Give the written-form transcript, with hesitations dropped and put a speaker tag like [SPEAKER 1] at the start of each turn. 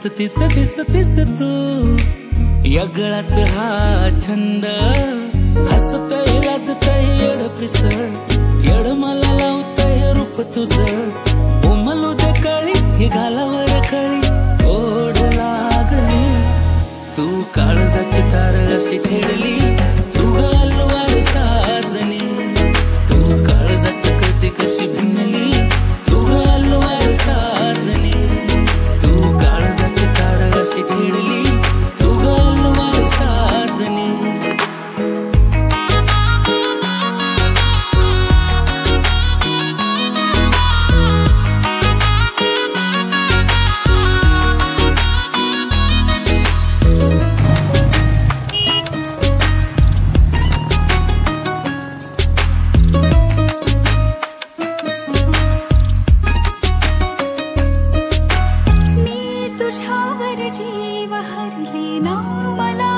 [SPEAKER 1] दिसतीस तू यगळाच हा छंद हसतय लाजतय येड पिसळ येड मला लावतय रूप तुझं उमलू दे कळी ही घालावर कळी ओढ लागली तू काळजाची तार अशी छेडली तू गालवार साजनी तू काळजात कळते कशी भिनली तू गालवार साजनी तू काळजाची तार अशी छेडली तू गालवार साजनी
[SPEAKER 2] जीव हरले ना मला